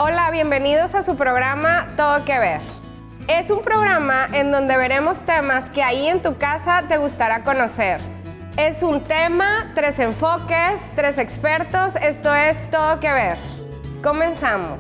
Hola, bienvenidos a su programa Todo que Ver. Es un programa en donde veremos temas que ahí en tu casa te gustará conocer. Es un tema, 3 enfoques, 3 expertos, esto es Todo que Ver. Comenzamos.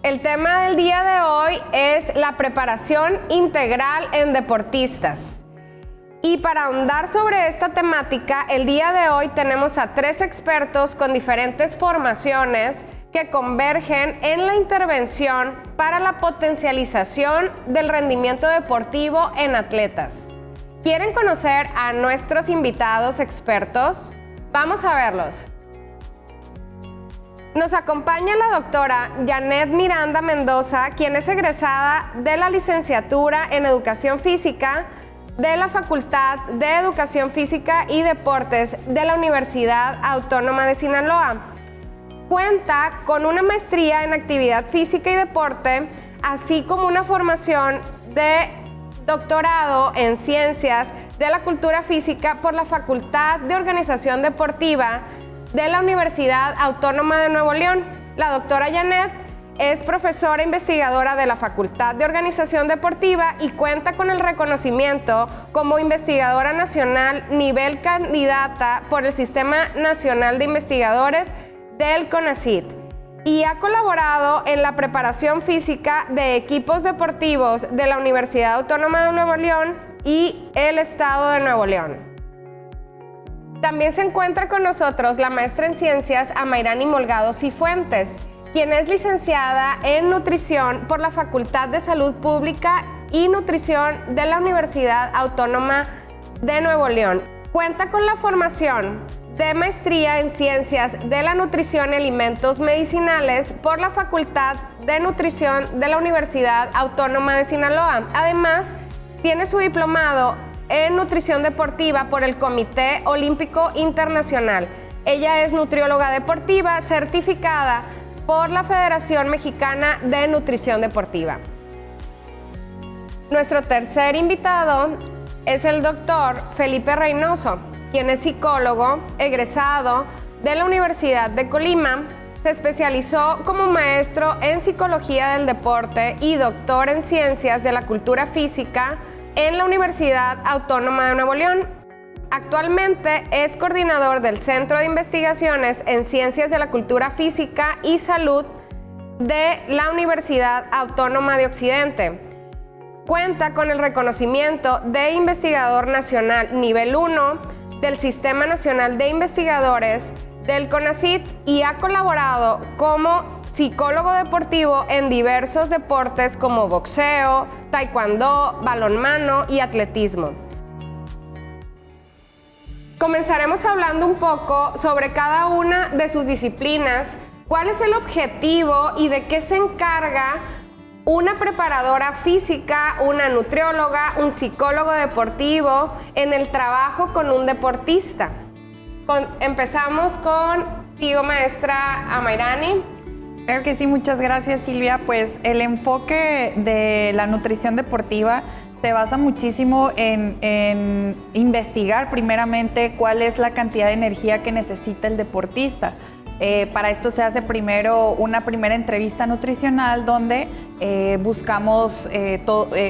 El tema del día de hoy es la preparación integral en deportistas. Y para ahondar sobre esta temática, el día de hoy tenemos a 3 expertos con diferentes formaciones que convergen en la intervención para la potencialización del rendimiento deportivo en atletas. ¿Quieren conocer a nuestros invitados expertos? Vamos a verlos. Nos acompaña la doctora Janet Miranda Mendoza, quien es egresada de la licenciatura en Educación Física de la Facultad de Educación Física y Deportes de la Universidad Autónoma de Sinaloa. Cuenta con una maestría en Actividad Física y Deporte, así como una formación de doctorado en Ciencias de la Cultura Física por la Facultad de Organización Deportiva de la Universidad Autónoma de Nuevo León. La doctora Janet es profesora investigadora de la Facultad de Organización Deportiva y cuenta con el reconocimiento como investigadora nacional nivel candidata por el Sistema Nacional de Investigadores del CONACYT y ha colaborado en la preparación física de equipos deportivos de la Universidad Autónoma de Nuevo León y el Estado de Nuevo León. También se encuentra con nosotros la maestra en Ciencias Amairani Molgado Cifuentes, quien es licenciada en Nutrición por la Facultad de Salud Pública y Nutrición de la Universidad Autónoma de Nuevo León. Cuenta con la formación de maestría en Ciencias de la Nutrición y Alimentos Medicinales por la Facultad de Nutrición de la Universidad Autónoma de Sinaloa. Además, tiene su diplomado en Nutrición Deportiva por el Comité Olímpico Internacional. Ella es nutrióloga deportiva certificada por la Federación Mexicana de Nutrición Deportiva. Nuestro tercer invitado es el doctor Felipe Reynoso, quien es psicólogo egresado de la Universidad de Colima. Se especializó como maestro en Psicología del Deporte y doctor en Ciencias de la Cultura Física en la Universidad Autónoma de Nuevo León. Actualmente es coordinador del Centro de Investigaciones en Ciencias de la Cultura Física y Salud de la Universidad Autónoma de Occidente. Cuenta con el reconocimiento de Investigador Nacional Nivel 1 del Sistema Nacional de Investigadores del CONACYT y ha colaborado como psicólogo deportivo en diversos deportes como boxeo, taekwondo, balonmano y atletismo. Comenzaremos hablando un poco sobre cada una de sus disciplinas, cuál es el objetivo y de qué se encarga una preparadora física, una nutrióloga, un psicólogo deportivo en el trabajo con un deportista. Empezamos contigo, maestra Amairani. Claro que sí, muchas gracias, Silvia. Pues el enfoque de la nutrición deportiva se basa muchísimo en investigar primeramente cuál es la cantidad de energía que necesita el deportista. Para esto se hace primero una primera entrevista nutricional donde buscamos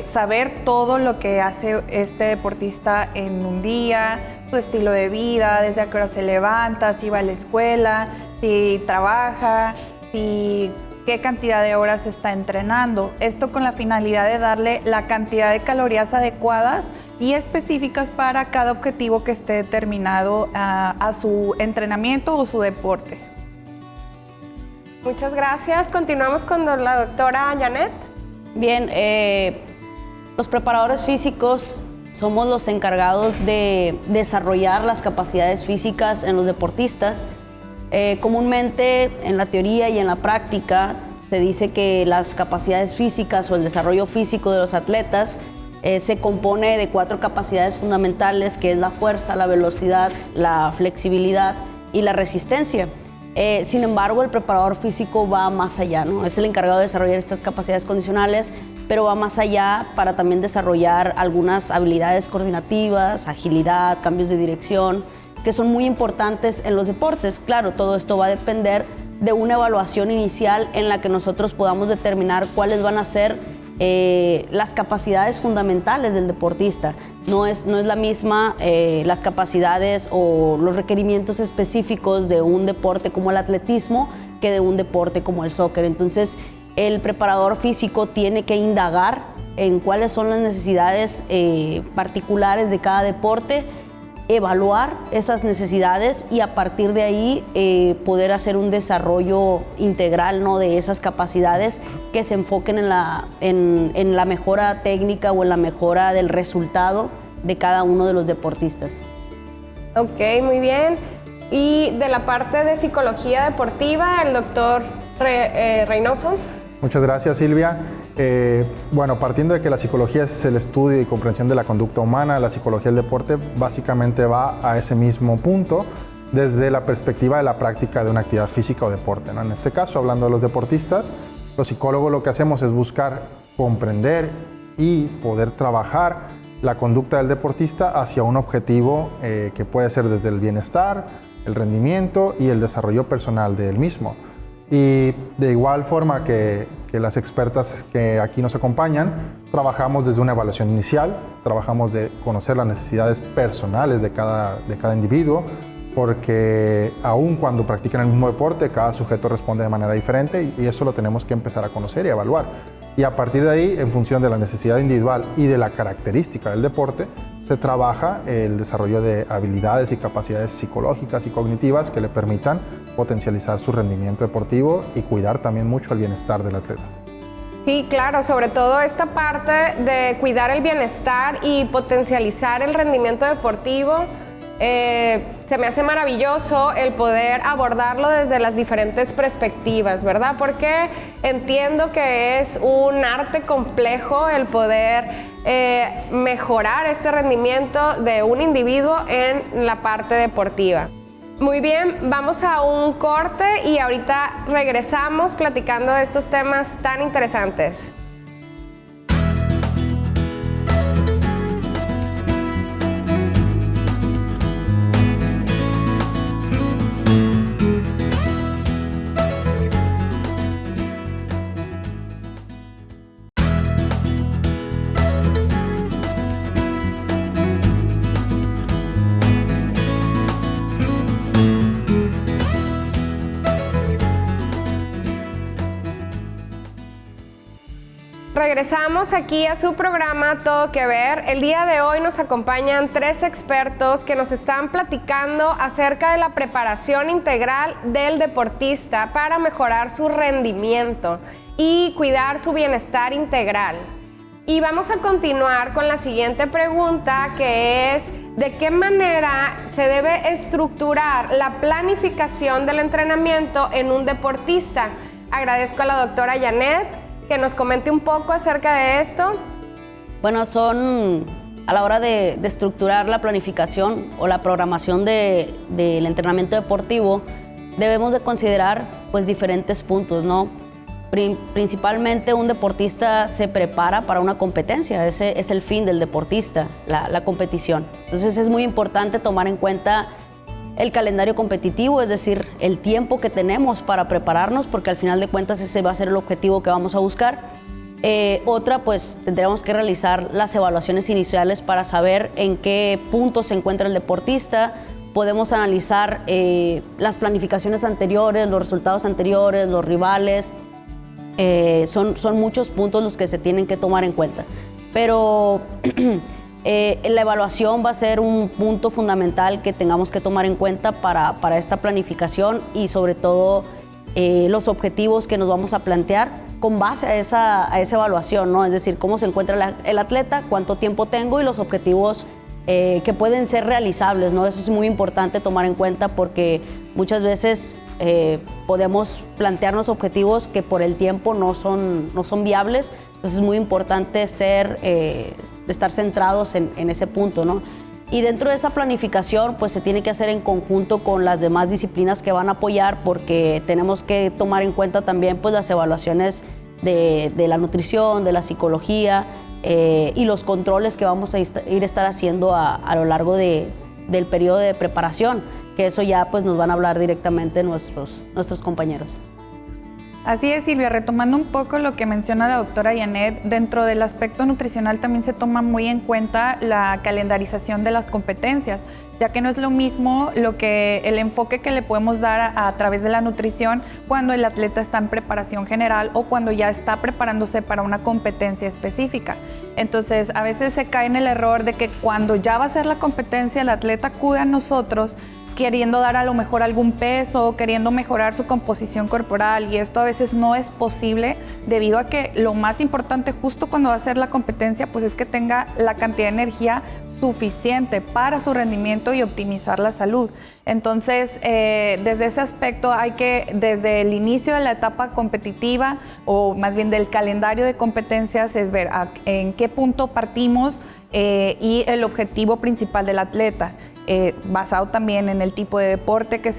saber todo lo que hace este deportista en un día, su estilo de vida, desde a qué hora se levanta, si va a la escuela, si trabaja, qué cantidad de horas está entrenando. Esto con la finalidad de darle la cantidad de calorías adecuadas y específicas para cada objetivo que esté determinado a su entrenamiento o su deporte. Muchas gracias. Continuamos con la doctora Janet. Bien, los preparadores físicos somos los encargados de desarrollar las capacidades físicas en los deportistas. Comúnmente en la teoría y en la práctica se dice que las capacidades físicas o el desarrollo físico de los atletas se compone de 4 capacidades fundamentales, que es la fuerza, la velocidad, la flexibilidad y la resistencia. Sin embargo, el preparador físico va más allá, ¿no? Es el encargado de desarrollar estas capacidades condicionales, pero va más allá para también desarrollar algunas habilidades coordinativas, agilidad, cambios de dirección, que son muy importantes en los deportes. Claro, todo esto va a depender de una evaluación inicial en la que nosotros podamos determinar cuáles van a ser las capacidades fundamentales del deportista. No es la misma las capacidades o los requerimientos específicos de un deporte como el atletismo que de un deporte como el soccer. Entonces, el preparador físico tiene que indagar en cuáles son las necesidades particulares de cada deporte, evaluar esas necesidades y a partir de ahí poder hacer un desarrollo integral, ¿no?, de esas capacidades que se enfoquen en la mejora técnica o en la mejora del resultado de cada uno de los deportistas. Ok, muy bien. Y de la parte de psicología deportiva, el doctor Reynoso. Muchas gracias, Silvia. Bueno, partiendo de que la psicología es el estudio y comprensión de la conducta humana, la psicología del deporte básicamente va a ese mismo punto desde la perspectiva de la práctica de una actividad física o deporte, ¿no? En este caso, hablando de los deportistas, los psicólogos lo que hacemos es buscar comprender y poder trabajar la conducta del deportista hacia un objetivo que puede ser desde el bienestar, el rendimiento y el desarrollo personal del mismo. Y de igual forma que las expertas que aquí nos acompañan, trabajamos desde una evaluación inicial, trabajamos de conocer las necesidades personales de cada individuo, porque aun cuando practican el mismo deporte, cada sujeto responde de manera diferente y eso lo tenemos que empezar a conocer y evaluar. Y a partir de ahí, en función de la necesidad individual y de la característica del deporte, se trabaja el desarrollo de habilidades y capacidades psicológicas y cognitivas que le permitan potencializar su rendimiento deportivo y cuidar también mucho el bienestar del atleta. Sí, claro, sobre todo esta parte de cuidar el bienestar y potencializar el rendimiento deportivo. Se me hace maravilloso el poder abordarlo desde las diferentes perspectivas, ¿verdad? Porque entiendo que es un arte complejo el poder mejorar este rendimiento de un individuo en la parte deportiva. Muy bien, vamos a un corte y ahorita regresamos platicando de estos temas tan interesantes. Regresamos aquí a su programa Todo que Ver. El día de hoy nos acompañan 3 expertos que nos están platicando acerca de la preparación integral del deportista para mejorar su rendimiento y cuidar su bienestar integral. Y vamos a continuar con la siguiente pregunta, que es: ¿de qué manera se debe estructurar la planificación del entrenamiento en un deportista? Agradezco a la doctora Janet que nos comente un poco acerca de esto. Bueno, a la hora de estructurar la planificación o la programación del entrenamiento deportivo, debemos de considerar pues diferentes puntos, ¿no? Principalmente un deportista se prepara para una competencia, ese es el fin del deportista, la competición. Entonces es muy importante tomar en cuenta el calendario competitivo, es decir, el tiempo que tenemos para prepararnos, porque al final de cuentas ese va a ser el objetivo que vamos a buscar. Otra, pues tendremos que realizar las evaluaciones iniciales para saber en qué punto se encuentra el deportista. Podemos analizar las planificaciones anteriores, los resultados anteriores, los rivales. Son muchos puntos los que se tienen que tomar en cuenta. Pero la evaluación va a ser un punto fundamental que tengamos que tomar en cuenta para esta planificación y sobre todo los objetivos que nos vamos a plantear con base a esa evaluación, ¿no? Es decir, cómo se encuentra el atleta, cuánto tiempo tengo y los objetivos que pueden ser realizables, ¿no? Eso es muy importante tomar en cuenta porque muchas veces podemos plantearnos objetivos que por el tiempo no son viables. Entonces es muy importante estar centrados en ese punto, ¿no? Y dentro de esa planificación, pues se tiene que hacer en conjunto con las demás disciplinas que van a apoyar, porque tenemos que tomar en cuenta también pues las evaluaciones de la nutrición, de la psicología y los controles que vamos a estar haciendo a lo largo del periodo de preparación, que eso ya pues nos van a hablar directamente nuestros compañeros. Así es, Silvia, retomando un poco lo que menciona la doctora Janet, dentro del aspecto nutricional también se toma muy en cuenta la calendarización de las competencias, ya que no es lo mismo el enfoque que le podemos dar a través de la nutrición cuando el atleta está en preparación general o cuando ya está preparándose para una competencia específica. Entonces, a veces se cae en el error de que cuando ya va a ser la competencia, el atleta acude a nosotros queriendo dar a lo mejor algún peso, queriendo mejorar su composición corporal, y esto a veces no es posible debido a que lo más importante justo cuando va a ser la competencia pues es que tenga la cantidad de energía suficiente para su rendimiento y optimizar la salud. Entonces, desde ese aspecto hay que, desde el inicio de la etapa competitiva o más bien del calendario de competencias, es ver en qué punto partimos y el objetivo principal del atleta. Basado también en el tipo de deporte que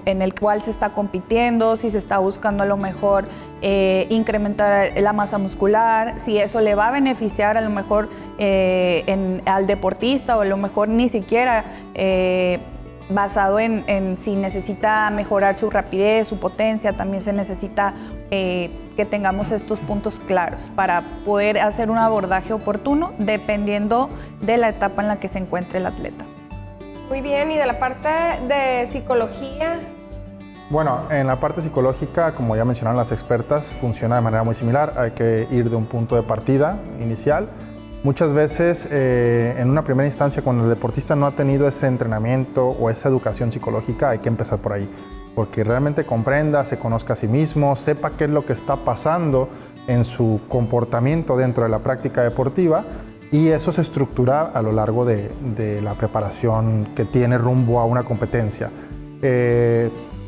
en el cual se está compitiendo, si se está buscando a lo mejor incrementar la masa muscular, si eso le va a beneficiar a lo mejor al deportista, o a lo mejor ni siquiera basado en si necesita mejorar su rapidez, su potencia. También se necesita que tengamos estos puntos claros para poder hacer un abordaje oportuno dependiendo de la etapa en la que se encuentre el atleta. Muy bien, y de la parte de psicología. Bueno, en la parte psicológica, como ya mencionaron las expertas, funciona de manera muy similar. Hay que ir de un punto de partida inicial. Muchas veces, en una primera instancia, cuando el deportista no ha tenido ese entrenamiento o esa educación psicológica, hay que empezar por ahí, porque realmente comprenda, se conozca a sí mismo, sepa qué es lo que está pasando en su comportamiento dentro de la práctica deportiva, y eso se estructura a lo largo de la preparación que tiene rumbo a una competencia.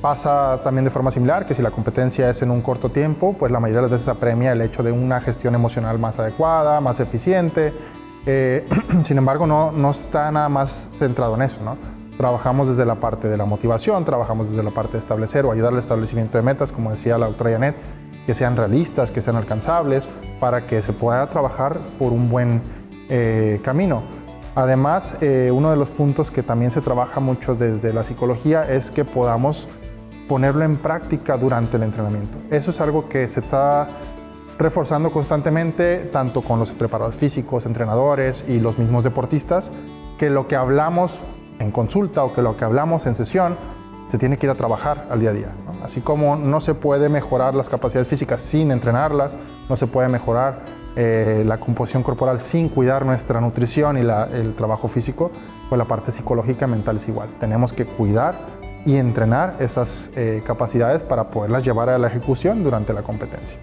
Pasa también de forma similar que si la competencia es en un corto tiempo, pues la mayoría de las veces apremia el hecho de una gestión emocional más adecuada, más eficiente. Sin embargo, no está nada más centrado en eso, ¿no? Trabajamos desde la parte de la motivación, trabajamos desde la parte de establecer o ayudar al establecimiento de metas, como decía la doctora Janet, que sean realistas, que sean alcanzables, para que se pueda trabajar por un buen camino. Además, uno de los puntos que también se trabaja mucho desde la psicología es que podamos ponerlo en práctica durante el entrenamiento. Eso es algo que se está reforzando constantemente, tanto con los preparadores físicos, entrenadores y los mismos deportistas, que lo que hablamos en consulta o que lo que hablamos en sesión se tiene que ir a trabajar al día a día, ¿no? Así como no se puede mejorar las capacidades físicas sin entrenarlas, no se puede mejorar la composición corporal sin cuidar nuestra nutrición y el trabajo físico, pues la parte psicológica y mental es igual. Tenemos que cuidar y entrenar esas capacidades para poderlas llevar a la ejecución durante la competencia.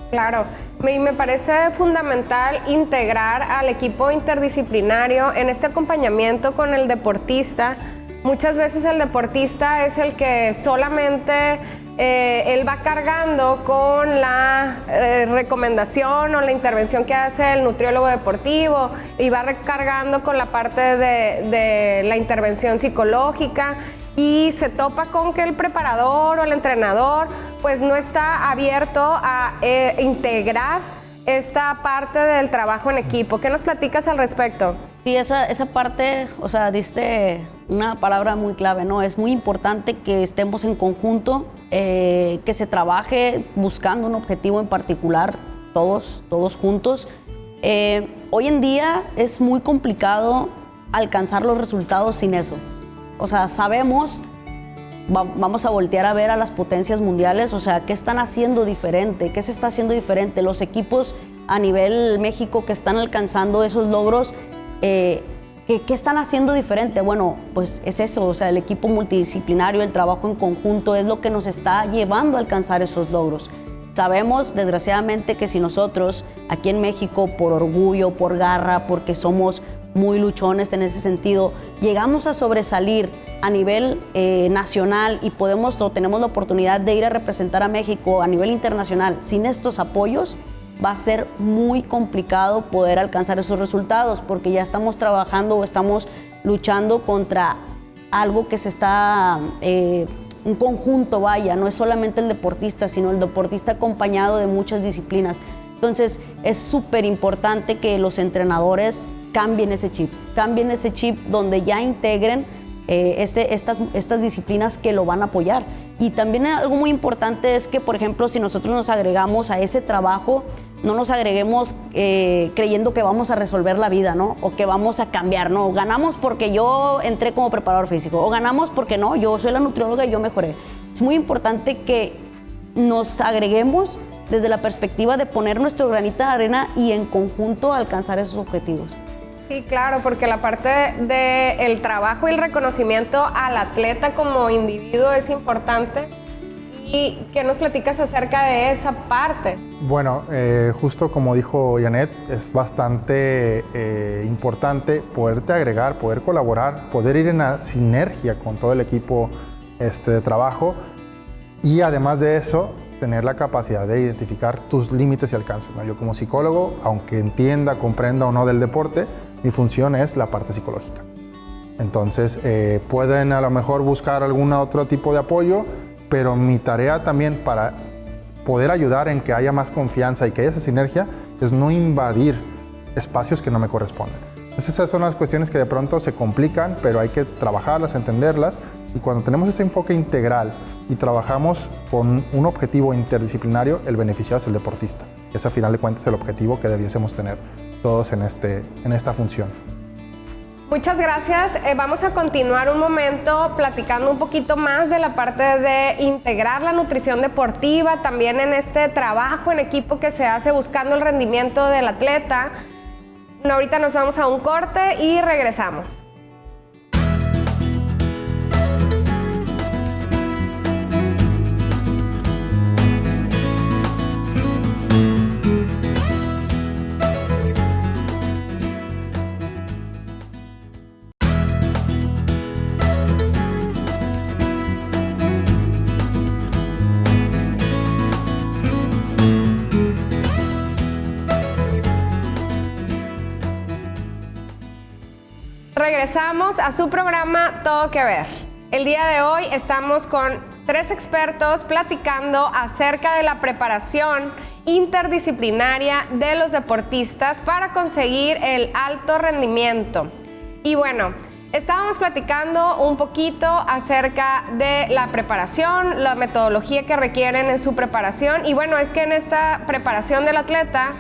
Claro, me parece fundamental integrar al equipo interdisciplinario en este acompañamiento con el deportista. Muchas veces el deportista es el que solamente él va cargando con la recomendación o la intervención que hace el nutriólogo deportivo, y va recargando con la parte de la intervención psicológica, y se topa con que el preparador o el entrenador pues no está abierto a integrar esta parte del trabajo en equipo. ¿Qué nos platicas al respecto? Sí, esa parte, o sea, diste una palabra muy clave, ¿no? Es muy importante que estemos en conjunto, que se trabaje buscando un objetivo en particular, todos juntos. Hoy en día es muy complicado alcanzar los resultados sin eso. O sea, sabemos, vamos a voltear a ver a las potencias mundiales, o sea, ¿qué están haciendo diferente? ¿Qué se está haciendo diferente? Los equipos a nivel México que están alcanzando esos logros, ¿qué están haciendo diferente? Bueno, pues es eso, o sea, el equipo multidisciplinario, el trabajo en conjunto es lo que nos está llevando a alcanzar esos logros. Sabemos, desgraciadamente, que si nosotros aquí en México, por orgullo, por garra, porque somos muy luchones en ese sentido, llegamos a sobresalir a nivel nacional y podemos o tenemos la oportunidad de ir a representar a México a nivel internacional sin estos apoyos, va a ser muy complicado poder alcanzar esos resultados porque ya estamos trabajando o estamos luchando contra algo que se está, un conjunto, vaya, no es solamente el deportista, sino el deportista acompañado de muchas disciplinas. Entonces es súper importante que los entrenadores cambien ese chip donde ya integren estas disciplinas que lo van a apoyar. Y también algo muy importante es que, por ejemplo, si nosotros nos agregamos a ese trabajo, no nos agreguemos creyendo que vamos a resolver la vida, ¿no? O que vamos a cambiar, ¿no? Ganamos porque yo entré como preparador físico, o ganamos porque no, yo soy la nutrióloga y yo mejoré. Es muy importante que nos agreguemos desde la perspectiva de poner nuestro granito de arena y en conjunto alcanzar esos objetivos. Sí, claro, porque la parte del trabajo y el reconocimiento al atleta como individuo es importante. ¿Y qué nos platicas acerca de esa parte? Bueno, justo como dijo Janet, es bastante importante poderte agregar, poder colaborar, poder ir en una sinergia con todo el equipo de trabajo y además de eso, tener la capacidad de identificar tus límites y alcances, ¿no? Yo como psicólogo, aunque entienda, comprenda o no del deporte, mi función es la parte psicológica. Entonces, pueden a lo mejor buscar algún otro tipo de apoyo, pero mi tarea también para poder ayudar en que haya más confianza y que haya esa sinergia es no invadir espacios que no me corresponden. Entonces esas son las cuestiones que de pronto se complican, pero hay que trabajarlas, entenderlas, y cuando tenemos ese enfoque integral y trabajamos con un objetivo interdisciplinario, el beneficiado es el deportista. Ese a final de cuentas es el objetivo que debiésemos tener todos en esta función. Muchas gracias. Vamos a continuar un momento platicando un poquito más de la parte de integrar la nutrición deportiva, también en este trabajo en equipo que se hace buscando el rendimiento del atleta. Ahorita nos vamos a un corte y regresamos. Regresamos a su programa Todo que Ver. El día de hoy estamos con 3 expertos platicando acerca de la preparación interdisciplinaria de los deportistas para conseguir el alto rendimiento. Y bueno, estábamos platicando un poquito acerca de la preparación, la metodología que requieren en su preparación. Y bueno, es que en esta preparación del atleta,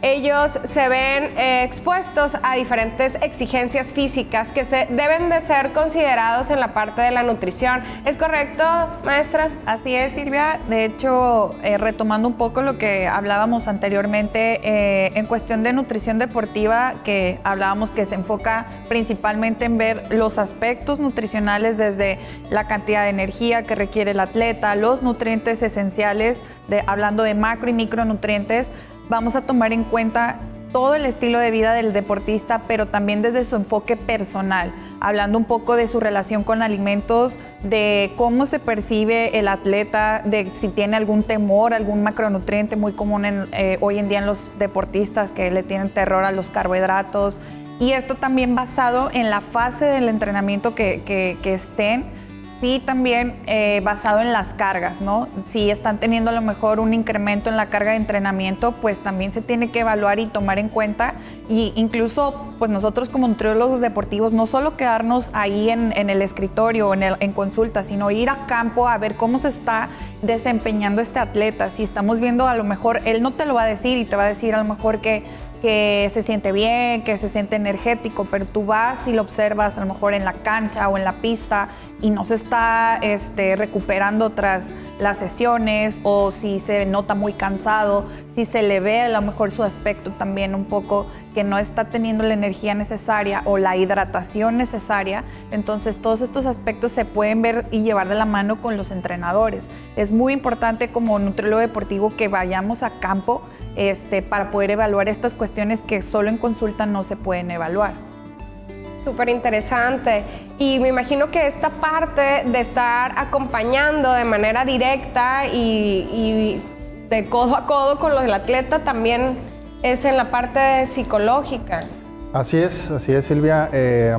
ellos se ven expuestos a diferentes exigencias físicas que deben de ser considerados en la parte de la nutrición. ¿Es correcto, maestra? Así es, Silvia. De hecho, retomando un poco lo que hablábamos anteriormente, en cuestión de nutrición deportiva, que hablábamos que se enfoca principalmente en ver los aspectos nutricionales desde la cantidad de energía que requiere el atleta, los nutrientes esenciales, hablando de macro y micronutrientes. Vamos a tomar en cuenta todo el estilo de vida del deportista, pero también desde su enfoque personal, hablando un poco de su relación con alimentos, de cómo se percibe el atleta, de si tiene algún temor, algún macronutriente muy común hoy en día en los deportistas que le tienen terror a los carbohidratos. Y esto también basado en la fase del entrenamiento que estén. Sí, también basado en las cargas, ¿no? Si están teniendo a lo mejor un incremento en la carga de entrenamiento, pues también se tiene que evaluar y tomar en cuenta. Y incluso, pues nosotros como nutriólogos deportivos, no solo quedarnos ahí en el escritorio, en consulta, sino ir a campo a ver cómo se está desempeñando este atleta. Si estamos viendo, a lo mejor, él no te lo va a decir y te va a decir a lo mejor que se siente bien, que se siente energético, pero tú vas y lo observas a lo mejor en la cancha o en la pista y no se está recuperando tras las sesiones, o si se nota muy cansado, si se le ve a lo mejor su aspecto también un poco que no está teniendo la energía necesaria o la hidratación necesaria. Entonces todos estos aspectos se pueden ver y llevar de la mano con los entrenadores. Es muy importante como nutriólogo deportivo que vayamos a campo para poder evaluar estas cuestiones que solo en consulta no se pueden evaluar. Súper interesante. Y me imagino que esta parte de estar acompañando de manera directa y de codo a codo con los del atleta también es en la parte psicológica. Así es, Silvia.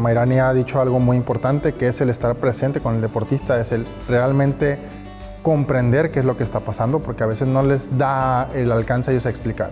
Mayrani ha dicho algo muy importante, que es el estar presente con el deportista, es el realmente comprender qué es lo que está pasando, porque a veces no les da el alcance a ellos a explicar.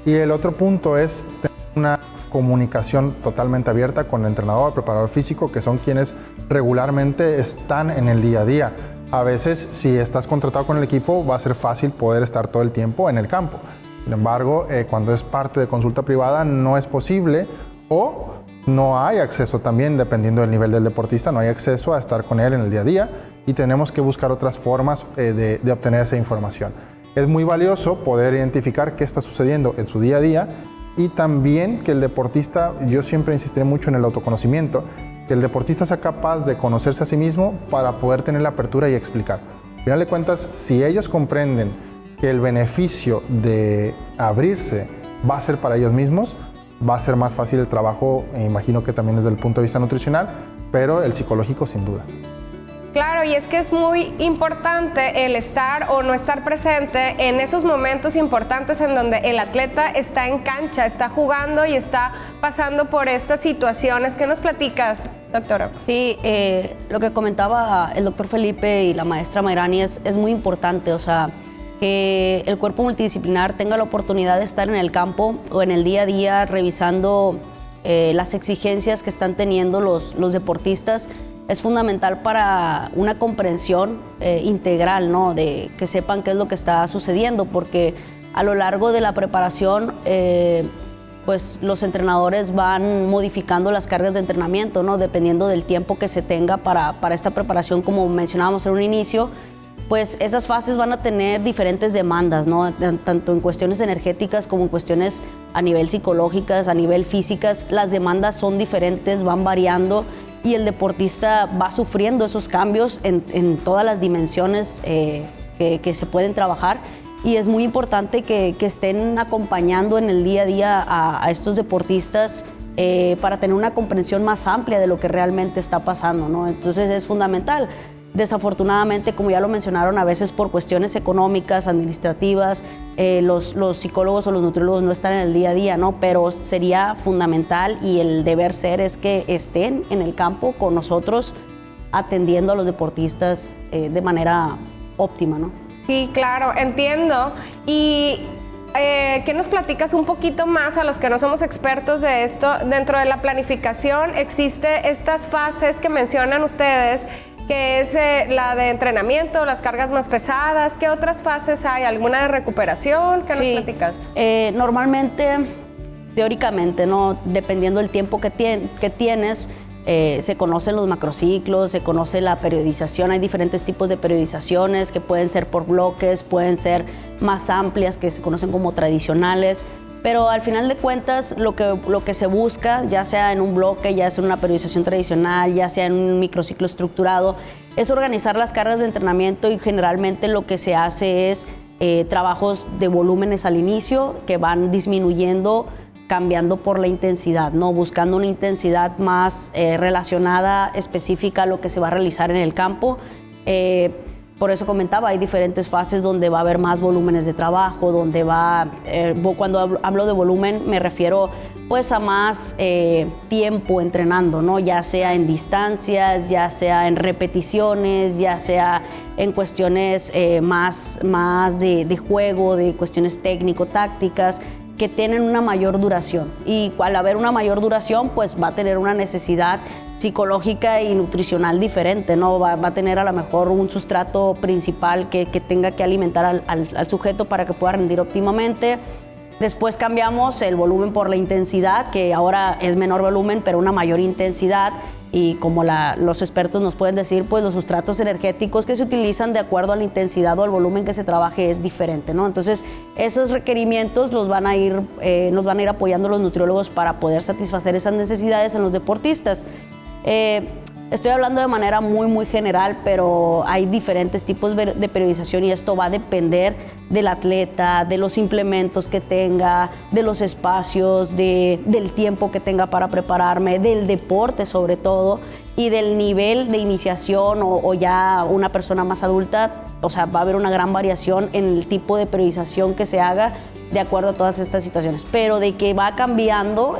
Y el otro punto es tener una comunicación totalmente abierta con el entrenador, el preparador físico, que son quienes regularmente están en el día a día. A veces, si estás contratado con el equipo, va a ser fácil poder estar todo el tiempo en el campo. Sin embargo, cuando es parte de consulta privada, no es posible, o no hay acceso también, dependiendo del nivel del deportista, no hay acceso a estar con él en el día a día, y tenemos que buscar otras formas de obtener esa información. Es muy valioso poder identificar qué está sucediendo en su día a día, y también que el deportista, yo siempre insistiré mucho en el autoconocimiento, que el deportista sea capaz de conocerse a sí mismo para poder tener la apertura y explicar. Al final de cuentas, si ellos comprenden que el beneficio de abrirse va a ser para ellos mismos, va a ser más fácil el trabajo, imagino que también desde el punto de vista nutricional, pero el psicológico sin duda. Claro, y es que es muy importante el estar o no estar presente en esos momentos importantes en donde el atleta está en cancha, está jugando y está pasando por estas situaciones. ¿Qué nos platicas, doctora? Sí, lo que comentaba el doctor Felipe y la maestra Mayrani es muy importante, o sea, que el cuerpo multidisciplinar tenga la oportunidad de estar en el campo o en el día a día revisando las exigencias que están teniendo los deportistas. Es fundamental para una comprensión integral, ¿no? De que sepan qué es lo que está sucediendo, porque a lo largo de la preparación, pues los entrenadores van modificando las cargas de entrenamiento, ¿no? Dependiendo del tiempo que se tenga para esta preparación, como mencionábamos en un inicio, pues esas fases van a tener diferentes demandas, ¿no? Tanto en cuestiones energéticas como en cuestiones a nivel psicológicas, a nivel físicas. Las demandas son diferentes, van variando, y el deportista va sufriendo esos cambios en todas las dimensiones que se pueden trabajar, y es muy importante que estén acompañando en el día a día a estos deportistas para tener una comprensión más amplia de lo que realmente está pasando, ¿no? Entonces es fundamental. Desafortunadamente, como ya lo mencionaron, a veces por cuestiones económicas, administrativas, los psicólogos o los nutriólogos no están en el día a día, ¿no? Pero sería fundamental, y el deber ser es que estén en el campo con nosotros atendiendo a los deportistas de manera óptima, ¿no? Sí, claro, entiendo. Y ¿qué nos platicas un poquito más a los que no somos expertos de esto? Dentro de la planificación existe estas fases que mencionan ustedes, que es la de entrenamiento, las cargas más pesadas. ¿Qué otras fases hay? ¿Alguna de recuperación? ¿Qué nos platicas? Normalmente, teóricamente, ¿no? Dependiendo del tiempo que tienes, se conocen los macrociclos, se conoce la periodización. Hay diferentes tipos de periodizaciones que pueden ser por bloques, pueden ser más amplias, que se conocen como tradicionales. Pero al final de cuentas, lo que se busca, ya sea en un bloque, ya sea en una periodización tradicional, ya sea en un microciclo estructurado, es organizar las cargas de entrenamiento, y generalmente lo que se hace es trabajos de volúmenes al inicio que van disminuyendo, cambiando por la intensidad, ¿no? Buscando una intensidad más relacionada, específica a lo que se va a realizar en el campo. Por eso comentaba, hay diferentes fases donde va a haber más volúmenes de trabajo, donde cuando hablo de volumen me refiero pues a más tiempo entrenando, ¿no? Ya sea en distancias, ya sea en repeticiones, ya sea en cuestiones más de juego, de cuestiones técnico-tácticas, que tienen una mayor duración. Y al haber una mayor duración, pues va a tener una necesidad psicológica y nutricional diferente, ¿no? Va a tener a lo mejor un sustrato principal que tenga que alimentar al sujeto para que pueda rendir óptimamente. Después cambiamos el volumen por la intensidad, que ahora es menor volumen, pero una mayor intensidad. Y como los expertos nos pueden decir, pues los sustratos energéticos que se utilizan de acuerdo a la intensidad o al volumen que se trabaje es diferente, ¿no? Entonces, esos requerimientos nos van a ir apoyando los nutriólogos para poder satisfacer esas necesidades en los deportistas. Estoy hablando de manera muy, muy general, pero hay diferentes tipos de periodización y esto va a depender del atleta, de los implementos que tenga, de los espacios, del tiempo que tenga para prepararme, del deporte sobre todo y del nivel de iniciación o ya una persona más adulta. O sea, va a haber una gran variación en el tipo de periodización que se haga de acuerdo a todas estas situaciones, pero de que va cambiando,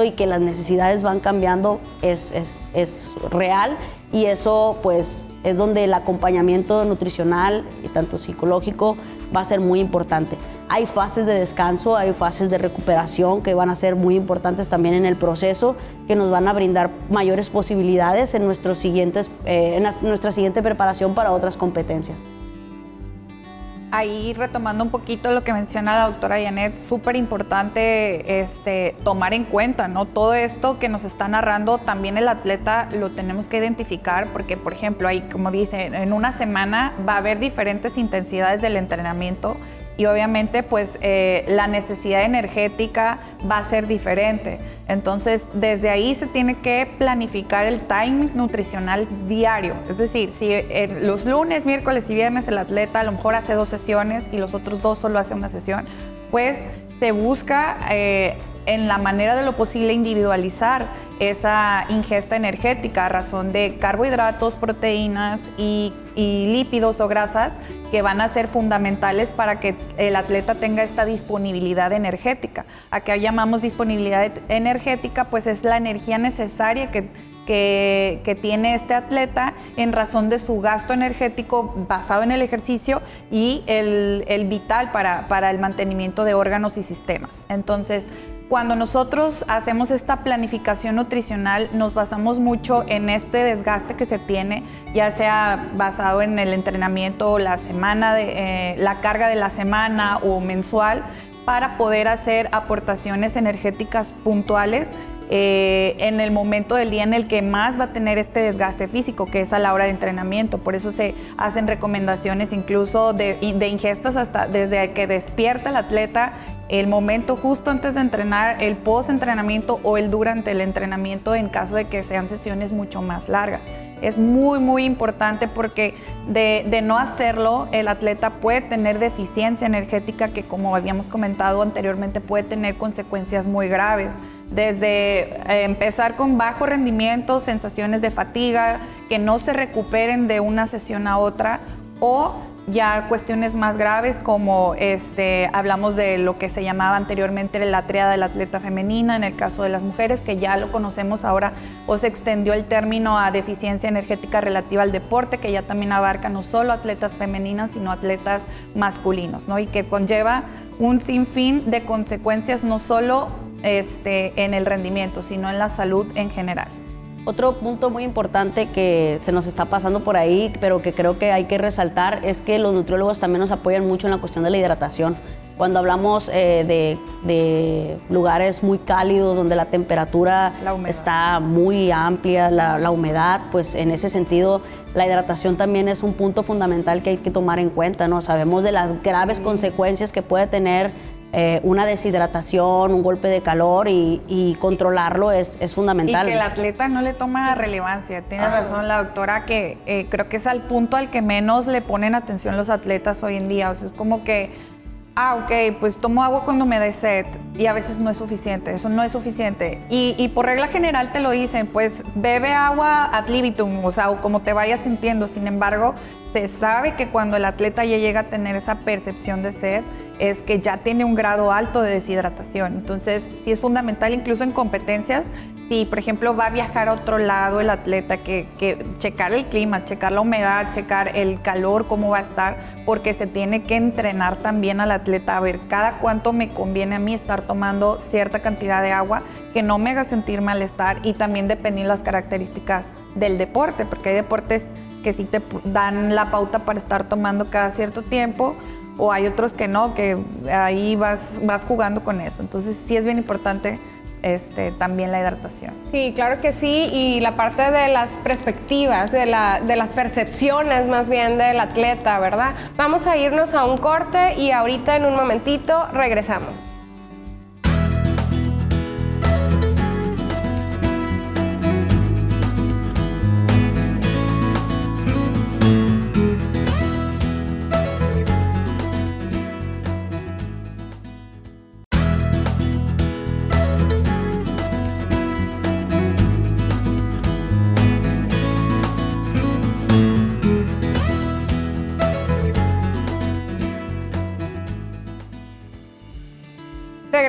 y que las necesidades van cambiando es real, y eso pues es donde el acompañamiento nutricional y tanto psicológico va a ser muy importante. Hay fases de descanso, hay fases de recuperación que van a ser muy importantes también en el proceso, que nos van a brindar mayores posibilidades en nuestra siguiente preparación para otras competencias. Ahí retomando un poquito lo que menciona la doctora Janet, súper importante tomar en cuenta, ¿no? Todo esto que nos está narrando, también el atleta lo tenemos que identificar porque, por ejemplo, ahí, como dice, en una semana va a haber diferentes intensidades del entrenamiento y obviamente pues la necesidad energética va a ser diferente. Entonces, desde ahí se tiene que planificar el timing nutricional diario. Es decir, si los lunes, miércoles y viernes el atleta a lo mejor hace 2 sesiones y los otros 2 solo hace una sesión, pues se busca en la manera de lo posible individualizar esa ingesta energética a razón de carbohidratos, proteínas y lípidos o grasas que van a ser fundamentales para que el atleta tenga esta disponibilidad energética. ¿A qué llamamos disponibilidad energética? Pues es la energía necesaria que tiene este atleta en razón de su gasto energético basado en el ejercicio y el vital para el mantenimiento de órganos y sistemas. Entonces, cuando nosotros hacemos esta planificación nutricional, nos basamos mucho en este desgaste que se tiene, ya sea basado en el entrenamiento, la carga de la semana o mensual, para poder hacer aportaciones energéticas puntuales en el momento del día en el que más va a tener este desgaste físico, que es a la hora de entrenamiento. Por eso se hacen recomendaciones incluso de ingestas hasta desde que despierta el atleta, el momento justo antes de entrenar, el post-entrenamiento o el durante el entrenamiento en caso de que sean sesiones mucho más largas. Es muy, muy importante porque de no hacerlo, el atleta puede tener deficiencia energética que, como habíamos comentado anteriormente, puede tener consecuencias muy graves. Desde empezar con bajo rendimiento, sensaciones de fatiga, que no se recuperen de una sesión a otra, o ya cuestiones más graves como hablamos de lo que se llamaba anteriormente la triada de la atleta femenina, en el caso de las mujeres, que ya lo conocemos ahora, o se extendió el término a deficiencia energética relativa al deporte, que ya también abarca no solo atletas femeninas, sino atletas masculinos, ¿no? Y que conlleva un sinfín de consecuencias, no solo en el rendimiento, sino en la salud en general. Otro punto muy importante que se nos está pasando por ahí, pero que creo que hay que resaltar, es que los nutriólogos también nos apoyan mucho en la cuestión de la hidratación. Cuando hablamos de lugares muy cálidos, donde la temperatura está muy amplia, la humedad, pues en ese sentido la hidratación también es un punto fundamental que hay que tomar en cuenta, ¿no? Sabemos de las graves consecuencias que puede tener una deshidratación, un golpe de calor, y controlarlo es fundamental. Y que el atleta no le toma relevancia. Tiene razón la doctora, que creo que es al punto al que menos le ponen atención los atletas hoy en día. O sea, es como que, ok, pues tomo agua cuando me dé sed, y a veces no es suficiente, eso no es suficiente. Y por regla general te lo dicen, pues bebe agua ad libitum, o sea, o como te vayas sintiendo. Sin embargo, se sabe que cuando el atleta ya llega a tener esa percepción de sed, es que ya tiene un grado alto de deshidratación. Entonces, sí es fundamental, incluso en competencias, si por ejemplo va a viajar a otro lado el atleta, que checar el clima, checar la humedad, checar el calor, cómo va a estar, porque se tiene que entrenar también al atleta a ver cada cuánto me conviene a mí estar tomando cierta cantidad de agua que no me haga sentir malestar, y también dependen las características del deporte, porque hay deportes que sí te dan la pauta para estar tomando cada cierto tiempo, o hay otros que no, que ahí vas jugando con eso. Entonces sí es bien importante también la hidratación. Sí, claro que sí, y la parte de las perspectivas, de las percepciones más bien del atleta, ¿verdad? Vamos a irnos a un corte y ahorita en un momentito regresamos.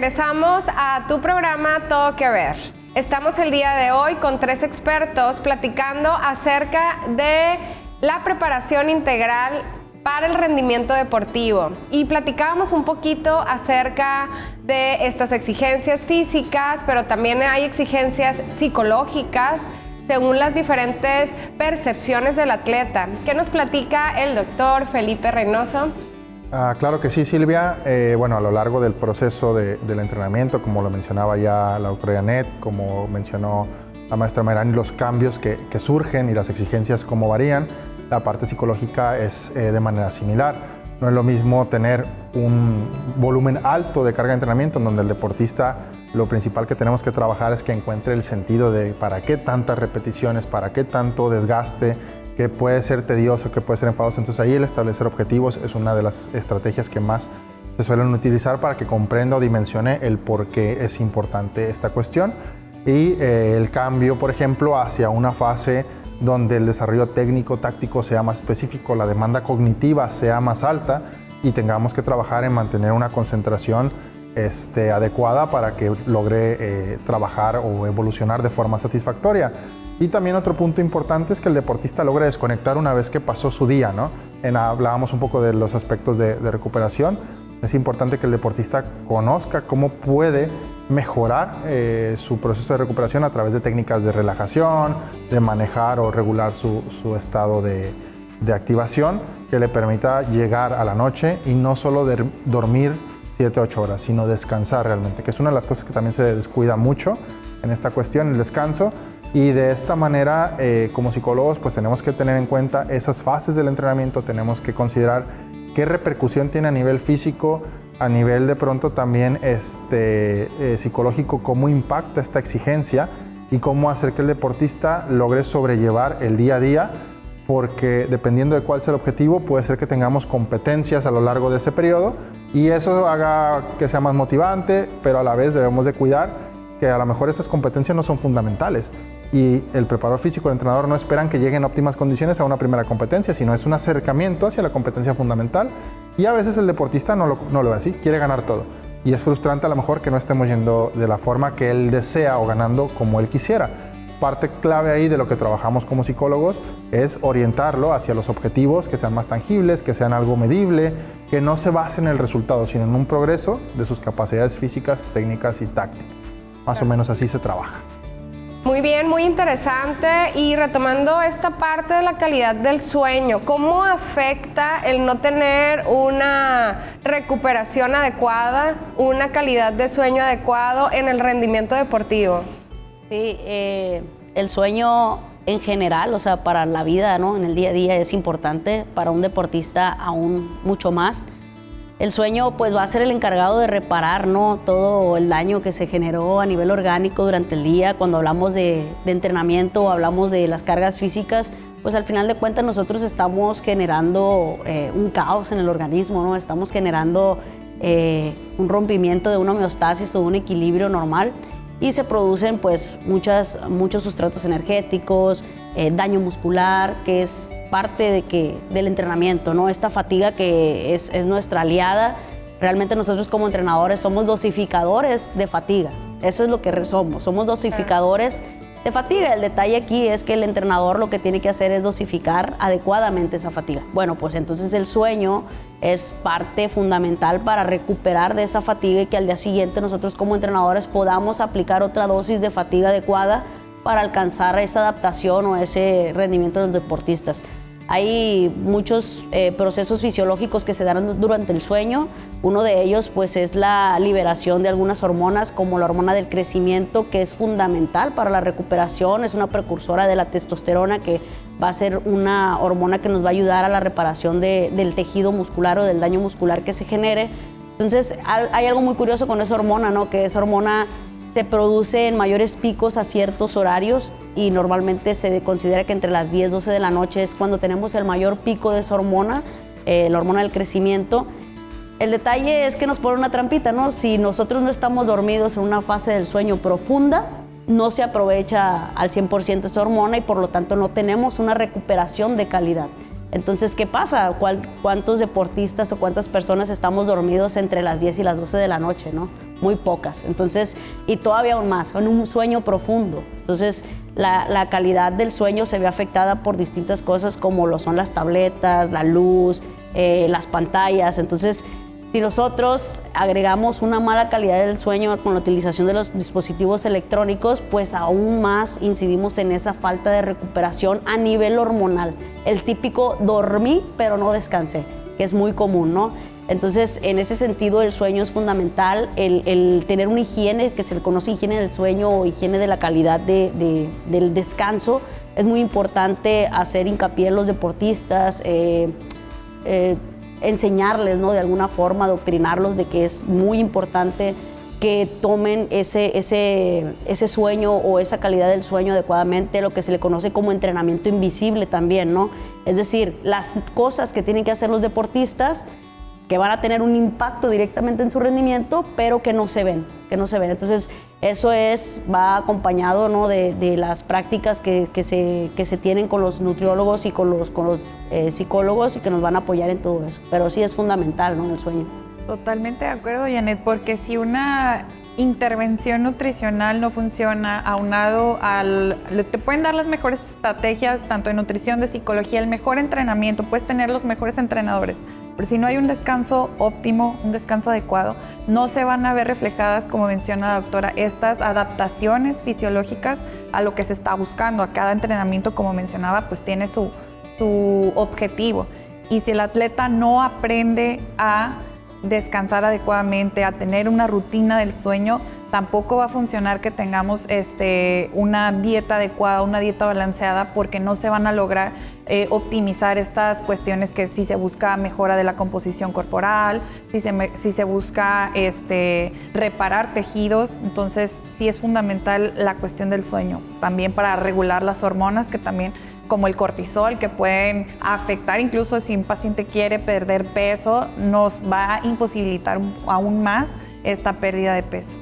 regresamos a tu programa Todo que Ver. Estamos el día de hoy con 3 expertos platicando acerca de la preparación integral para el rendimiento deportivo. Y platicábamos un poquito acerca de estas exigencias físicas, pero también hay exigencias psicológicas según las diferentes percepciones del atleta. ¿Qué nos platica el doctor Felipe Reynoso? Claro que sí, Silvia. Bueno, a lo largo del proceso del entrenamiento, como lo mencionaba ya la doctora Janet, como mencionó la maestra Mayrani, los cambios que surgen y las exigencias cómo varían, la parte psicológica es de manera similar. No es lo mismo tener un volumen alto de carga de entrenamiento en donde el deportista lo principal que tenemos que trabajar es que encuentre el sentido de para qué tantas repeticiones, para qué tanto desgaste, que puede ser tedioso, que puede ser enfadoso. Entonces ahí el establecer objetivos es una de las estrategias que más se suelen utilizar para que comprenda o dimensione el por qué es importante esta cuestión. Y el cambio, por ejemplo, hacia una fase donde el desarrollo técnico, táctico sea más específico, la demanda cognitiva sea más alta y tengamos que trabajar en mantener una concentración adecuada para que logre trabajar o evolucionar de forma satisfactoria. Y también otro punto importante es que el deportista logre desconectar una vez que pasó su día, ¿no? Hablábamos un poco de los aspectos de recuperación. Es importante que el deportista conozca cómo puede mejorar su proceso de recuperación a través de técnicas de relajación, de manejar o regular su estado de activación, que le permita llegar a la noche y no solo dormir 7-8 horas, sino descansar realmente, que es una de las cosas que también se descuida mucho en esta cuestión, el descanso. Y de esta manera, como psicólogos, pues tenemos que tener en cuenta esas fases del entrenamiento, tenemos que considerar qué repercusión tiene a nivel físico, a nivel de pronto también psicológico, cómo impacta esta exigencia y cómo hacer que el deportista logre sobrellevar el día a día, porque dependiendo de cuál sea el objetivo, puede ser que tengamos competencias a lo largo de ese periodo y eso haga que sea más motivante, pero a la vez debemos de cuidar que a lo mejor esas competencias no son fundamentales y el preparador físico y el entrenador no esperan que lleguen en óptimas condiciones a una primera competencia, sino es un acercamiento hacia la competencia fundamental y a veces el deportista no lo ve así, quiere ganar todo y es frustrante a lo mejor que no estemos yendo de la forma que él desea o ganando como él quisiera. Parte clave ahí de lo que trabajamos como psicólogos es orientarlo hacia los objetivos que sean más tangibles, que sean algo medible, que no se base en el resultado, sino en un progreso de sus capacidades físicas, técnicas y tácticas. Más o menos así se trabaja. Muy bien, muy interesante. Y retomando esta parte de la calidad del sueño, ¿cómo afecta el no tener una recuperación adecuada, una calidad de sueño adecuado en el rendimiento deportivo? Sí, el sueño en general, o sea, para la vida, ¿no? En el día a día es importante, para un deportista aún mucho más. El sueño pues va a ser el encargado de reparar, ¿no? Todo el daño que se generó a nivel orgánico durante el día. Cuando hablamos de entrenamiento o hablamos de las cargas físicas, pues al final de cuentas nosotros estamos generando un caos en el organismo, ¿no? Estamos generando un rompimiento de una homeostasis o un equilibrio normal y se producen pues muchos sustratos energéticos, daño muscular, que es parte del entrenamiento, ¿no? Esta fatiga que es nuestra aliada. Realmente nosotros como entrenadores somos dosificadores de fatiga. Eso es lo que somos dosificadores de fatiga. El detalle aquí es que el entrenador lo que tiene que hacer es dosificar adecuadamente esa fatiga. Bueno, pues entonces el sueño es parte fundamental para recuperar de esa fatiga y que al día siguiente nosotros como entrenadores podamos aplicar otra dosis de fatiga adecuada para alcanzar esa adaptación o ese rendimiento de los deportistas. Hay muchos procesos fisiológicos que se dan durante el sueño. Uno de ellos pues es la liberación de algunas hormonas como la hormona del crecimiento, que es fundamental para la recuperación, es una precursora de la testosterona, que va a ser una hormona que nos va a ayudar a la reparación del tejido muscular o del daño muscular que se genere. Entonces hay algo muy curioso con esa hormona, ¿no? Que esa hormona se produce en mayores picos a ciertos horarios y normalmente se considera que entre las 10 y 12 de la noche es cuando tenemos el mayor pico de esa hormona, la hormona del crecimiento. El detalle es que nos pone una trampita, ¿no? Si nosotros no estamos dormidos en una fase del sueño profunda, no se aprovecha al 100% esa hormona y por lo tanto no tenemos una recuperación de calidad. Entonces, ¿qué pasa? ¿Cuántos deportistas o cuántas personas estamos dormidos entre las 10 y las 12 de la noche, ¿no? Muy pocas. Entonces, y todavía aún más, en un sueño profundo. Entonces, la calidad del sueño se ve afectada por distintas cosas como lo son las tabletas, la luz, las pantallas. Entonces, si nosotros agregamos una mala calidad del sueño con la utilización de los dispositivos electrónicos, pues aún más incidimos en esa falta de recuperación a nivel hormonal. El típico dormí pero no descansé, que es muy común, ¿no? Entonces, en ese sentido, el sueño es fundamental, el tener una higiene, que se le conoce higiene del sueño o higiene de la calidad del descanso, es muy importante hacer hincapié en los deportistas, enseñarles, ¿no? De alguna forma, adoctrinarlos de que es muy importante que tomen ese sueño o esa calidad del sueño adecuadamente, lo que se le conoce como entrenamiento invisible también, ¿no? Es decir, las cosas que tienen que hacer los deportistas que van a tener un impacto directamente en su rendimiento, pero que no se ven, Entonces, eso va acompañado, ¿no? de las prácticas que se tienen con los nutriólogos y con los psicólogos y que nos van a apoyar en todo eso. Pero sí es fundamental, ¿no? El sueño. Totalmente de acuerdo, Janet, porque si una intervención nutricional no funciona, aunado te pueden dar las mejores estrategias, tanto de nutrición, de psicología, el mejor entrenamiento, puedes tener los mejores entrenadores, pero si no hay un descanso óptimo, un descanso adecuado, no se van a ver reflejadas, como menciona la doctora, estas adaptaciones fisiológicas a lo que se está buscando. A cada entrenamiento, como mencionaba, pues tiene su objetivo. Y si el atleta no aprende a descansar adecuadamente, a tener una rutina del sueño, tampoco va a funcionar que tengamos una dieta adecuada, una dieta balanceada, porque no se van a lograr optimizar estas cuestiones que si se busca mejora de la composición corporal, si se busca reparar tejidos. Entonces sí es fundamental la cuestión del sueño, también para regular las hormonas que también, como el cortisol, que pueden afectar, incluso si un paciente quiere perder peso, nos va a imposibilitar aún más esta pérdida de peso.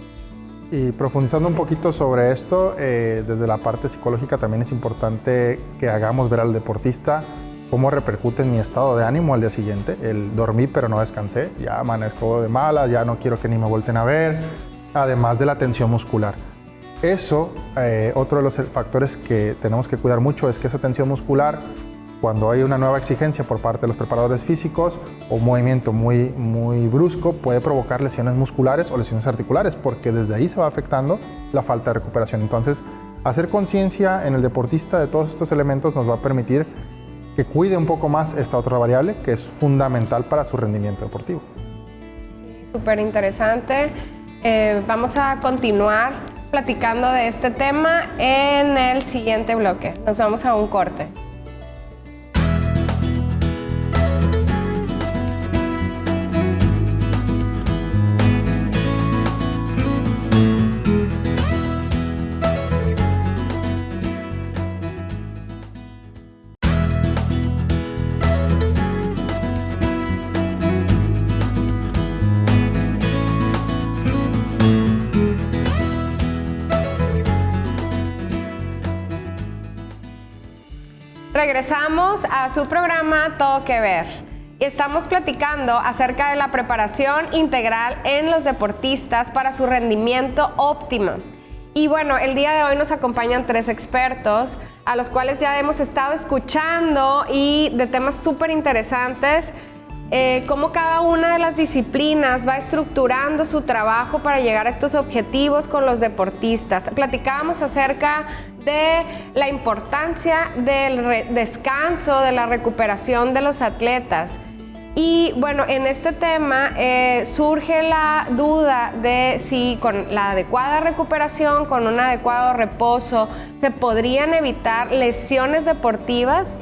Y profundizando un poquito sobre esto, desde la parte psicológica también es importante que hagamos ver al deportista cómo repercute en mi estado de ánimo al día siguiente. El dormí pero no descansé, ya amanezco de malas, ya no quiero que ni me vuelten a ver, además de la tensión muscular. Eso, otro de los factores que tenemos que cuidar mucho es que esa tensión muscular, cuando hay una nueva exigencia por parte de los preparadores físicos o un movimiento muy brusco, puede provocar lesiones musculares o lesiones articulares, porque desde ahí se va afectando la falta de recuperación. Entonces, hacer conciencia en el deportista de todos estos elementos nos va a permitir que cuide un poco más esta otra variable que es fundamental para su rendimiento deportivo. Súper interesante. Vamos a continuar platicando de este tema en el siguiente bloque. Nos vamos a un corte. Regresamos a su programa Todo que Ver y estamos platicando acerca de la preparación integral en los deportistas para su rendimiento óptimo. Y bueno, el día de hoy nos acompañan 3 expertos a los cuales ya hemos estado escuchando y de temas súper interesantes, cómo cada una de las disciplinas va estructurando su trabajo para llegar a estos objetivos con los deportistas. Platicábamos acerca de la importancia del descanso, de la recuperación de los atletas. Y bueno, en este tema surge la duda de si con la adecuada recuperación, con un adecuado reposo, se podrían evitar lesiones deportivas.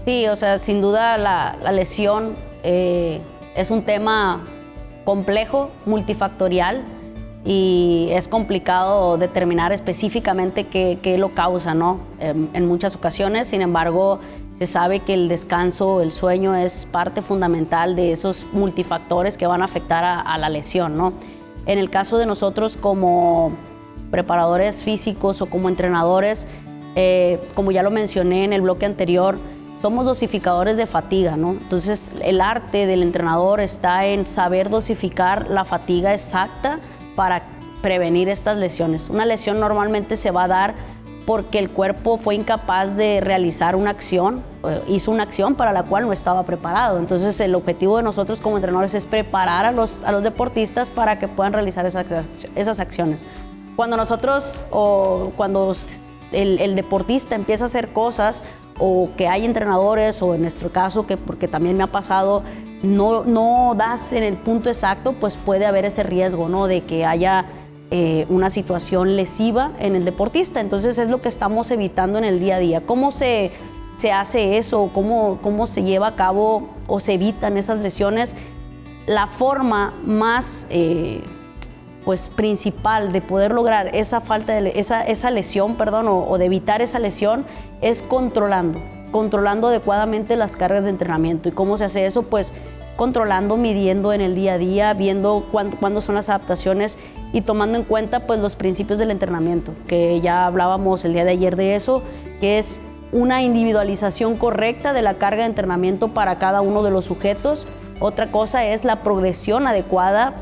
Sí, o sea, sin duda la lesión es un tema complejo, multifactorial, y es complicado determinar específicamente qué lo causa, ¿no? En muchas ocasiones, sin embargo, se sabe que el descanso, el sueño es parte fundamental de esos multifactores que van a afectar a la lesión, ¿no? En el caso de nosotros como preparadores físicos o como entrenadores, como ya lo mencioné en el bloque anterior, somos dosificadores de fatiga, ¿no? Entonces, el arte del entrenador está en saber dosificar la fatiga exacta para prevenir estas lesiones. Una lesión normalmente se va a dar porque el cuerpo fue incapaz de realizar una acción, hizo una acción para la cual no estaba preparado. Entonces, el objetivo de nosotros como entrenadores es preparar a los deportistas para que puedan realizar esas acciones. Cuando nosotros, o cuando el deportista empieza a hacer cosas, o que hay entrenadores, o en nuestro caso, porque también me ha pasado, no das en el punto exacto, pues puede haber ese riesgo, ¿no? De que haya una situación lesiva en el deportista. Entonces es lo que estamos evitando en el día a día. ¿Cómo se hace eso? ¿Cómo se lleva a cabo o se evitan esas lesiones? La forma más pues principal de poder lograr esa lesión, o de evitar esa lesión, es controlando adecuadamente las cargas de entrenamiento. ¿Y cómo se hace eso? Pues controlando, midiendo en el día a día, viendo cuándo son las adaptaciones y tomando en cuenta pues los principios del entrenamiento, que ya hablábamos el día de ayer de eso, que es una individualización correcta de la carga de entrenamiento para cada uno de los sujetos. Otra cosa es la progresión adecuada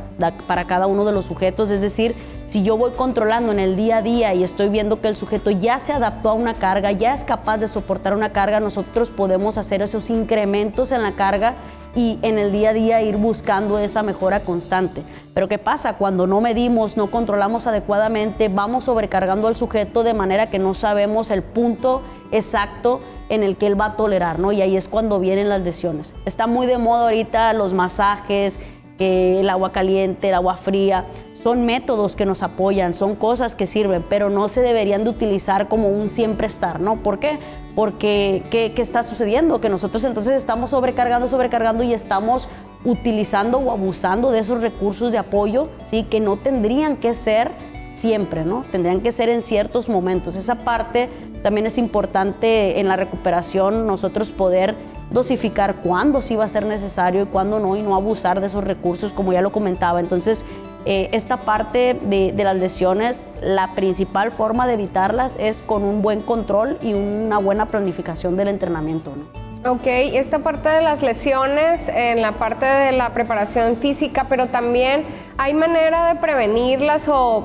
para cada uno de los sujetos, es decir, si yo voy controlando en el día a día y estoy viendo que el sujeto ya se adaptó a una carga, ya es capaz de soportar una carga, nosotros podemos hacer esos incrementos en la carga y en el día a día ir buscando esa mejora constante. Pero ¿qué pasa? Cuando no medimos, no controlamos adecuadamente, vamos sobrecargando al sujeto de manera que no sabemos el punto exacto en el que él va a tolerar, ¿no? Y ahí es cuando vienen las lesiones. Está muy de moda ahorita los masajes, que el agua caliente, el agua fría. Son métodos que nos apoyan, son cosas que sirven, pero no se deberían de utilizar como un siempre estar, ¿no? ¿Por qué? Porque, ¿qué está sucediendo? Que nosotros entonces estamos sobrecargando y estamos utilizando o abusando de esos recursos de apoyo, ¿sí? Que no tendrían que ser siempre, ¿no? Tendrían que ser en ciertos momentos. Esa parte también es importante en la recuperación, nosotros poder dosificar cuándo sí va a ser necesario y cuándo no, y no abusar de esos recursos, como ya lo comentaba. Entonces, esta parte de las lesiones, la principal forma de evitarlas es con un buen control y una buena planificación del entrenamiento, ¿no? Ok, esta parte de las lesiones, en la parte de la preparación física, pero también hay manera de prevenirlas o,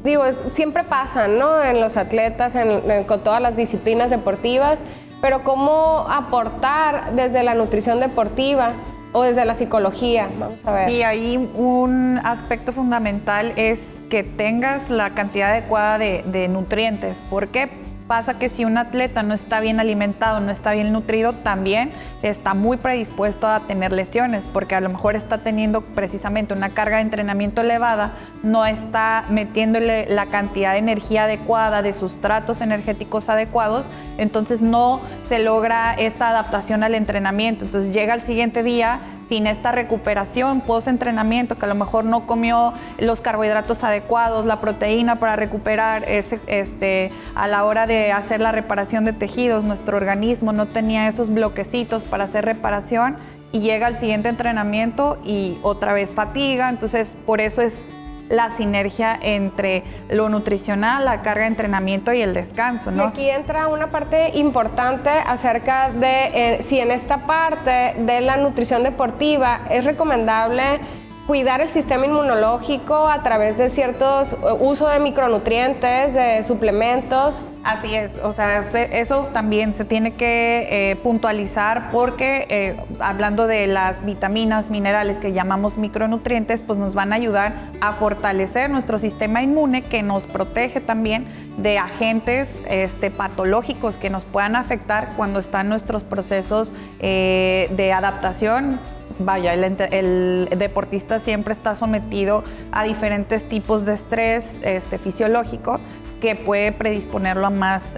digo, siempre pasan, ¿no? En los atletas, con todas las disciplinas deportivas, pero ¿cómo aportar desde la nutrición deportiva o desde la psicología? Vamos a ver. Y ahí un aspecto fundamental es que tengas la cantidad adecuada de nutrientes. ¿Por qué? Pasa que si un atleta no está bien alimentado, no está bien nutrido, también está muy predispuesto a tener lesiones, porque a lo mejor está teniendo precisamente una carga de entrenamiento elevada, no está metiéndole la cantidad de energía adecuada, de sustratos energéticos adecuados, entonces no se logra esta adaptación al entrenamiento. Entonces llega al siguiente día sin esta recuperación post-entrenamiento, que a lo mejor no comió los carbohidratos adecuados, la proteína para recuperar a la hora de hacer la reparación de tejidos. Nuestro organismo no tenía esos bloquecitos para hacer reparación y llega al siguiente entrenamiento y otra vez fatiga. Entonces, por eso es la sinergia entre lo nutricional, la carga de entrenamiento y el descanso, ¿no? Y aquí entra una parte importante acerca de si en esta parte de la nutrición deportiva es recomendable cuidar el sistema inmunológico a través de ciertos uso de micronutrientes, de suplementos. Así es, o sea, eso también se tiene que puntualizar porque hablando de las vitaminas, minerales que llamamos micronutrientes, pues nos van a ayudar a fortalecer nuestro sistema inmune, que nos protege también de agentes patológicos que nos puedan afectar cuando están nuestros procesos de adaptación. Vaya, el deportista siempre está sometido a diferentes tipos de estrés fisiológico que puede predisponerlo a más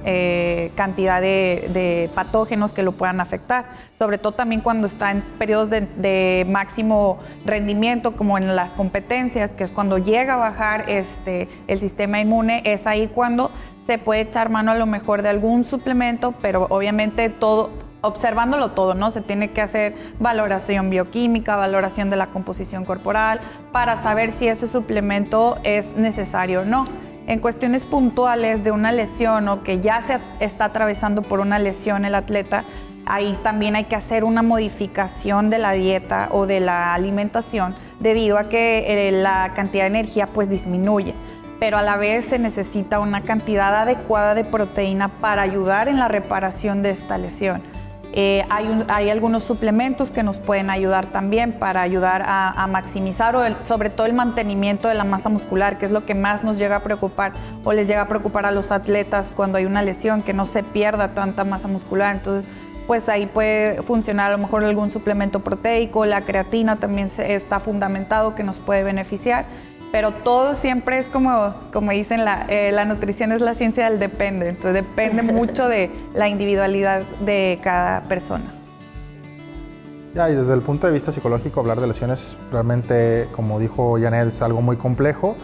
cantidad de patógenos que lo puedan afectar. Sobre todo también cuando está en periodos de máximo rendimiento, como en las competencias, que es cuando llega a bajar el sistema inmune, es ahí cuando se puede echar mano a lo mejor de algún suplemento, pero obviamente observándolo todo, ¿no? Se tiene que hacer valoración bioquímica, valoración de la composición corporal, para saber si ese suplemento es necesario o no. En cuestiones puntuales de una lesión o que ya se está atravesando por una lesión el atleta, ahí también hay que hacer una modificación de la dieta o de la alimentación debido a que la cantidad de energía pues disminuye, pero a la vez se necesita una cantidad adecuada de proteína para ayudar en la reparación de esta lesión. Hay algunos suplementos que nos pueden ayudar también para ayudar a maximizar sobre todo el mantenimiento de la masa muscular, que es lo que más nos llega a preocupar o les llega a preocupar a los atletas cuando hay una lesión, que no se pierda tanta masa muscular. Entonces, pues ahí puede funcionar a lo mejor algún suplemento proteico, la creatina también está fundamentado que nos puede beneficiar. Pero todo siempre es como dicen, la nutrición es la ciencia del depende. Entonces depende mucho de la individualidad de cada persona. Ya, y desde el punto de vista psicológico, hablar de lesiones realmente, como dijo Janet, es algo muy complejo.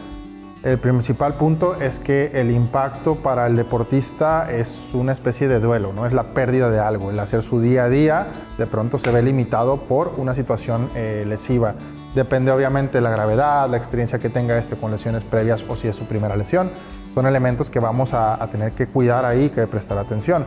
El principal punto es que el impacto para el deportista es una especie de duelo, ¿no? Es la pérdida de algo. El hacer su día a día de pronto se ve limitado por una situación lesiva. Depende obviamente de la gravedad, la experiencia que tenga con lesiones previas o si es su primera lesión. Son elementos que vamos a tener que cuidar ahí, que prestar atención.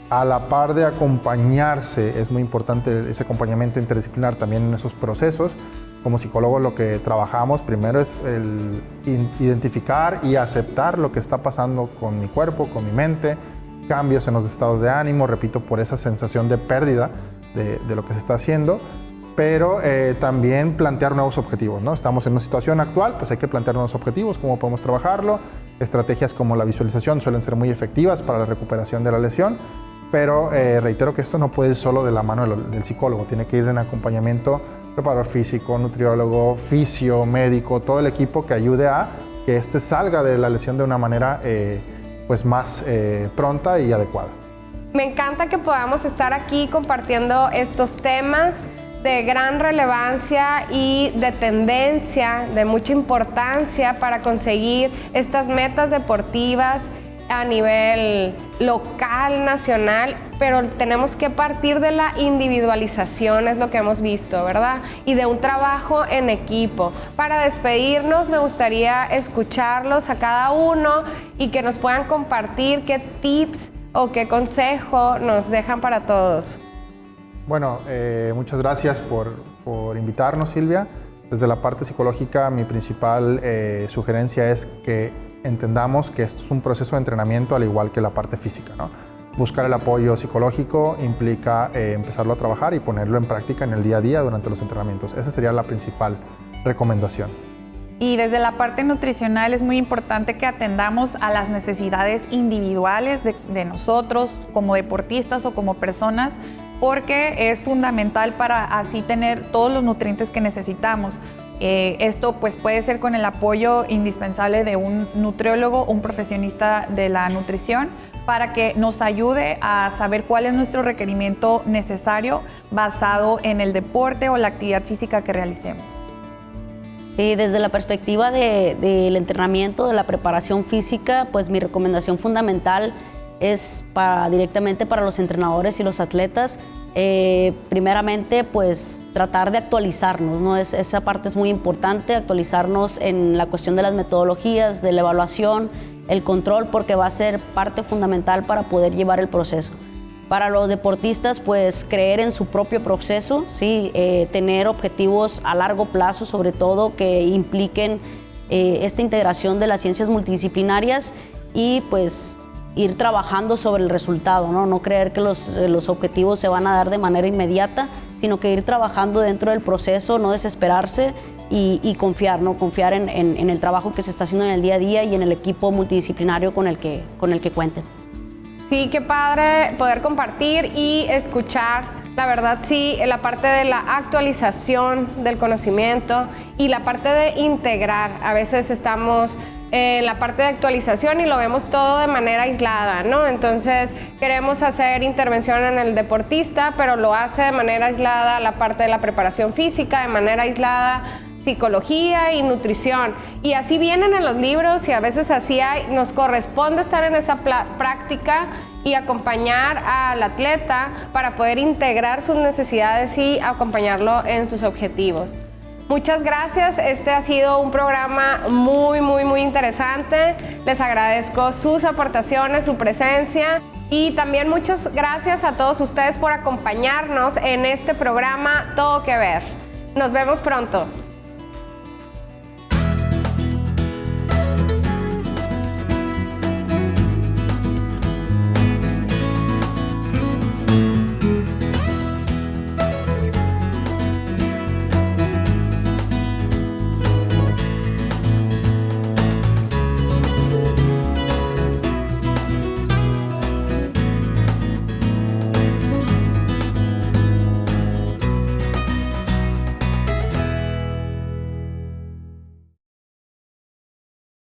A la par de acompañarse, es muy importante ese acompañamiento interdisciplinar también en esos procesos. Como psicólogos lo que trabajamos primero es el identificar y aceptar lo que está pasando con mi cuerpo, con mi mente, cambios en los estados de ánimo, repito, por esa sensación de pérdida de lo que se está haciendo, pero también plantear nuevos objetivos, ¿no? Estamos en una situación actual, pues hay que plantear nuevos objetivos, cómo podemos trabajarlo. Estrategias como la visualización suelen ser muy efectivas para la recuperación de la lesión, pero reitero que esto no puede ir solo de la mano del psicólogo, tiene que ir en acompañamiento preparador físico, nutriólogo, fisio, médico, todo el equipo que ayude a que salga de la lesión de una manera pues más pronta y adecuada. Me encanta que podamos estar aquí compartiendo estos temas de gran relevancia y de tendencia, de mucha importancia para conseguir estas metas deportivas a nivel local, nacional, pero tenemos que partir de la individualización, es lo que hemos visto, ¿verdad? Y de un trabajo en equipo. Para despedirnos, me gustaría escucharlos a cada uno y que nos puedan compartir qué tips o qué consejo nos dejan para todos. Bueno, muchas gracias por invitarnos, Silvia. Desde la parte psicológica, mi principal sugerencia es que entendamos que esto es un proceso de entrenamiento al igual que la parte física, ¿no? Buscar el apoyo psicológico implica empezarlo a trabajar y ponerlo en práctica en el día a día durante los entrenamientos. Esa sería la principal recomendación. Y desde la parte nutricional es muy importante que atendamos a las necesidades individuales de nosotros como deportistas o como personas, porque es fundamental para así tener todos los nutrientes que necesitamos. Esto pues puede ser con el apoyo indispensable de un nutriólogo, un profesionista de la nutrición, para que nos ayude a saber cuál es nuestro requerimiento necesario basado en el deporte o la actividad física que realicemos. Sí, desde la perspectiva del entrenamiento, de la preparación física, pues mi recomendación fundamental es directamente para los entrenadores y los atletas. Primeramente, pues tratar de actualizarnos, ¿no? Esa parte es muy importante, actualizarnos en la cuestión de las metodologías, de la evaluación, el control, porque va a ser parte fundamental para poder llevar el proceso. Para los deportistas, pues creer en su propio proceso, ¿sí? Tener objetivos a largo plazo, sobre todo, que impliquen esta integración de las ciencias multidisciplinarias y pues ir trabajando sobre el resultado, ¿no? No creer que los objetivos se van a dar de manera inmediata, sino que ir trabajando dentro del proceso, no desesperarse y confiar, ¿no? Confiar en el trabajo que se está haciendo en el día a día y en el equipo multidisciplinario con el que cuenten. Sí, qué padre poder compartir y escuchar. La verdad, sí, la parte de la actualización del conocimiento y la parte de integrar. A veces estamos en la parte de actualización y lo vemos todo de manera aislada, ¿no? Entonces queremos hacer intervención en el deportista, pero lo hace de manera aislada la parte de la preparación física, de manera aislada psicología y nutrición. Y así vienen en los libros y a veces así nos corresponde estar en esa práctica y acompañar al atleta para poder integrar sus necesidades y acompañarlo en sus objetivos. Muchas gracias, este ha sido un programa muy interesante. Les agradezco sus aportaciones, su presencia Y también muchas gracias a todos ustedes por acompañarnos en este programa Todo que Ver. Nos vemos pronto.